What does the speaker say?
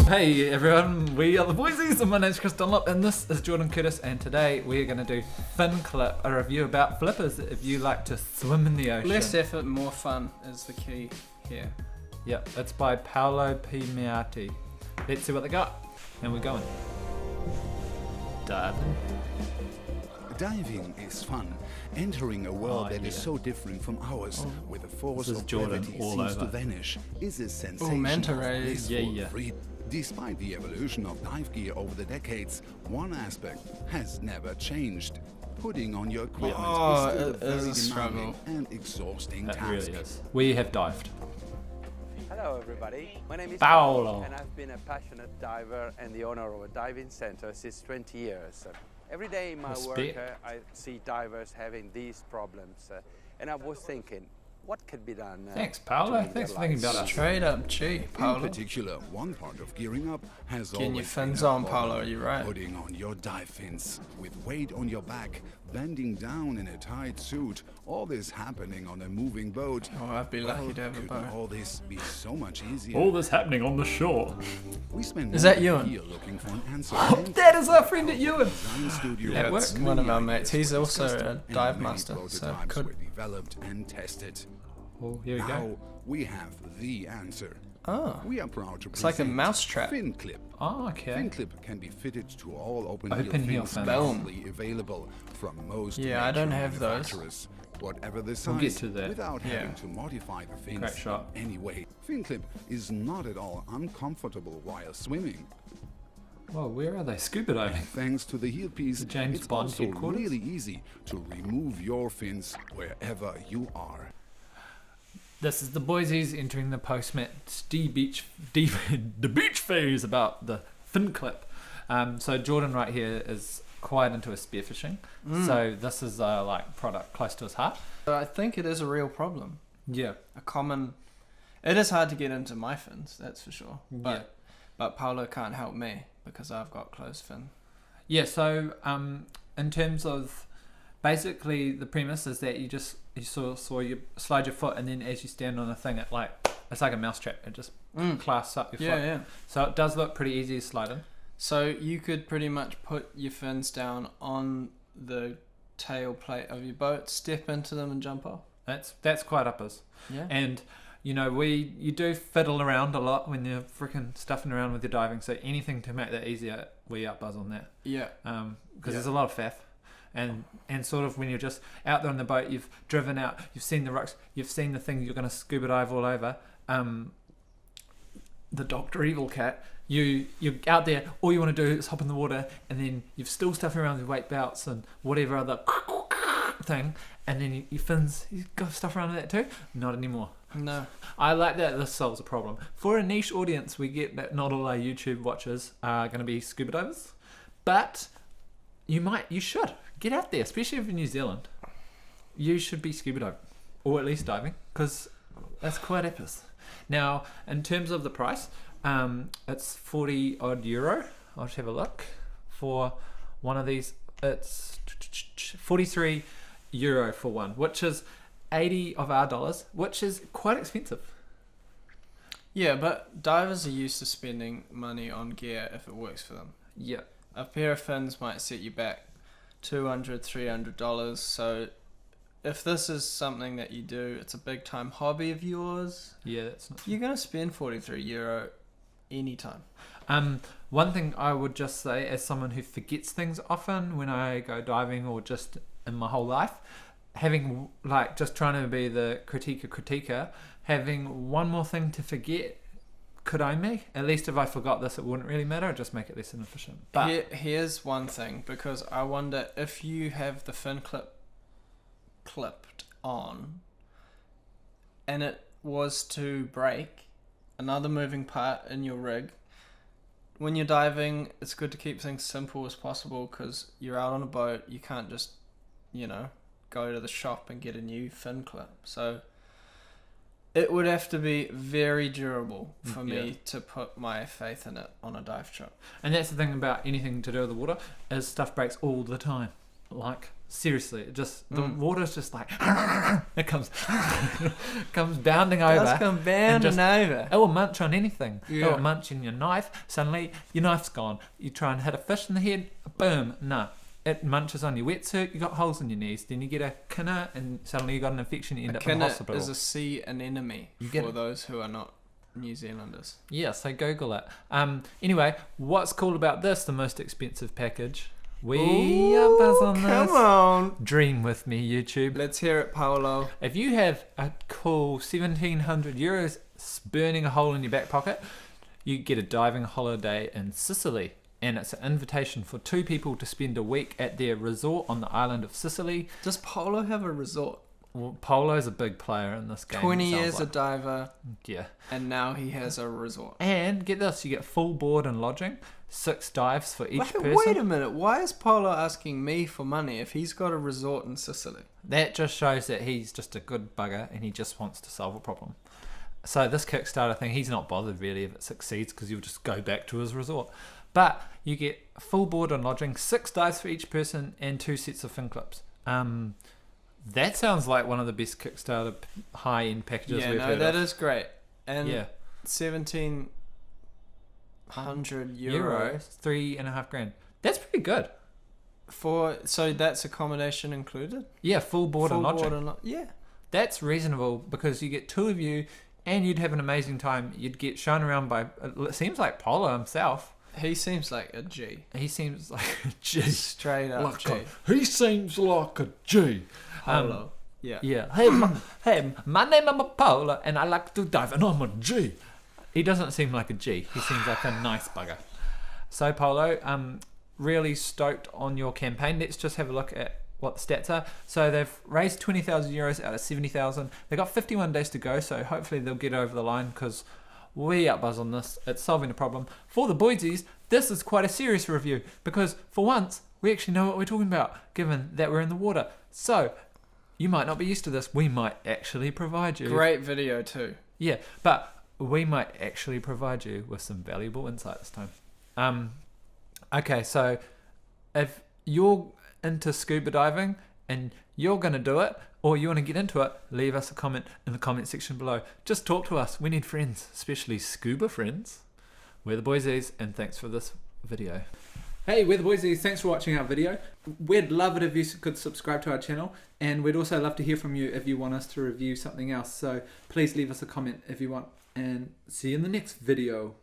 Hey everyone, we are the Boysies and my name's Chris Dunlop and this is Jordan Curtis, and today we are going to do Finclip, a review about flippers if you like to swim in the ocean. Less effort, more fun is the key here. Yep, it's by Paolo P. Meati. Let's see what they got. And we're going. Diving. Diving is fun. Entering a world that is so different from ours, where the force of gravity seems to vanish, is a sensation manta of rays. blissful freedom. Despite the evolution of dive gear over the decades, one aspect has never changed. Putting on your equipment is still a very demanding and exhausting task. Really is. We have dived. Hello everybody, my name is Paolo, and I've been a passionate diver and the owner of a diving center since 20 years. Every day in my work I see divers having these problems and I was thinking, what could be done? Thanks Paolo, thanks for thinking about us. Straight up G, Paolo. In particular, one part of gearing up has Getting your always fins been on, Paolo, you're right. Putting on your dive fins, with weight on your back, bending down in a tight suit, all this happening on a moving boat. Oh, I'd be lucky to have a boat. All this be so much easier? All this happening on the shore. We spend Is that here Ewan? looking for an answer. That is our friend at Ewan. Yeah, that's one of our mates. He's also a dive master, so could were developed and tested. Oh, here we Now go. we have the answer. Oh, We are proud to it's like a present mouse trap. Finclip. Oh, okay. Finclip can be fitted to all open Open heel heel fins, fins. normally available from most Yeah, I don't major have those. manufacturers. Whatever the We'll get size, to that. without having Yeah. to modify the fins Great shot. anyway. Finclip is not at all uncomfortable while swimming. Whoa, where are they? Scuba diving. Thanks to the heelpiece, The James it's Bond also headquarters? really easy to remove your fins wherever you are. This is the Boysies entering the post-match the beach phase about the Finclip. So Jordan right here is quite into his spearfishing. So this is a like product close to his heart. So I think it is a real problem. Yeah. It is hard to get into my fins, that's for sure. But Paolo can't help me because I've got closed fin. Yeah, so in terms of basically the premise is that you slide your foot and then as you stand on a thing it's like a mousetrap. It just clasps up your foot. Yeah. So it does look pretty easy to slide in. So you could pretty much put your fins down on the tail plate of your boat, step into them and jump off. That's quite uppers. Yeah. And you know, you do fiddle around a lot when you're freaking stuffing around with your diving, so anything to make that easier, we up buzz on that. Yeah. Because there's a lot of faff. And sort of when you're just out there on the boat, you've driven out, you've seen the rocks, you've seen the thing you're going to scuba dive all over, the Dr. Evil cat, you're out there, all you want to do is hop in the water, and then you've still stuffing around with weight belts and whatever other thing, and then your fins, you've got stuff around with that too? Not anymore. No. I like that this solves a problem. For a niche audience, we get that not all our YouTube watchers are going to be scuba divers, but you should get out there, especially if you're in New Zealand. You should be scuba diving, or at least diving, because that's quite epic. Now, in terms of the price, it's 40 odd euro. I'll just have a look for one of these. It's 43 euro for one, which is 80 of our dollars, which is quite expensive. Yeah, but divers are used to spending money on gear if it works for them. Yeah. A pair of fins might set you back $200, $300. So if this is something that you do, it's a big time hobby of yours. Yeah, that's not. You're going to spend 43 euro anytime. One thing I would just say, as someone who forgets things often when I go diving or just in my whole life, having just trying to be the critiquer, having one more thing to forget could own me. At least if I forgot this, it wouldn't really matter. I'd just make it less inefficient. But here's one thing, because I wonder if you have the fin clipped on and it was to break, another moving part in your rig, when you're diving, it's good to keep things simple as possible because you're out on a boat. You can't just, go to the shop and get a new fin clip. So it would have to be very durable for me to put my faith in it on a dive trip. And that's the thing about anything to do with the water, is stuff breaks all the time. Seriously, the water's just like it comes bounding over. It does come bounding over. It will munch on anything. Yeah. It will munch in your knife. Suddenly, your knife's gone. You try and hit a fish in the head. Boom. No. It munches on your wetsuit. You got holes in your knees. Then you get a kinner, and suddenly you got an infection. You end up in the hospital. Is a sea anemone for those who are not New Zealanders. Yeah, so Google it. Anyway, what's cool about this? The most expensive package. We are buzz on this. Come on. Dream with me, YouTube. Let's hear it, Paolo. If you have a cool 1,700 euros burning a hole in your back pocket, you get a diving holiday in Sicily. And it's an invitation for 2 people to spend a week at their resort on the island of Sicily. Does Paolo have a resort? Well, Polo's a big player in this game. 20 years a diver. Yeah. And now he has a resort. And get this, you get full board and lodging, 6 dives for each person. Wait a minute, why is Paolo asking me for money if he's got a resort in Sicily? That just shows that he's just a good bugger and he just wants to solve a problem. So this Kickstarter thing, he's not bothered really if it succeeds because he'll just go back to his resort. But you get full board and lodging, 6 dives for each person, and 2 sets of Finclips. That sounds like one of the best Kickstarter high-end packages we've heard of. That is great. And yeah. 1,700 euros. $3.5 grand. That's pretty good. So that's accommodation included? Yeah, full board and lodging. Yeah. That's reasonable because you get 2 of you and you'd have an amazing time. You'd get shown around by, it seems like Polo himself. He seems like a G. He seems like a G. Straight up like G. He seems like a G. Polo. Yeah. Yeah. Hey, my name is Polo and I like to dive and I'm a G. He doesn't seem like a G. He seems like a nice bugger. So Polo, really stoked on your campaign. Let's just have a look at what the stats are. So they've raised 20,000 euros out of 70,000. They've got 51 days to go, so hopefully they'll get over the line because we outbuzz on this. It's solving a problem. For the Boysies, this is quite a serious review because for once, we actually know what we're talking about, given that we're in the water. So, you might not be used to this. We might actually provide you... Great video too. Yeah, but we might actually provide you with some valuable insight this time. Okay, so if you're into scuba diving and you're going to do it, or you want to get into it, leave us a comment in the comment section below. Just talk to us. We need friends, especially scuba friends. We're the Boysies, and thanks for this video. Hey, we're the Boysies. Thanks for watching our video. We'd love it if you could subscribe to our channel, and we'd also love to hear from you if you want us to review something else. So please leave us a comment if you want, and see you in the next video.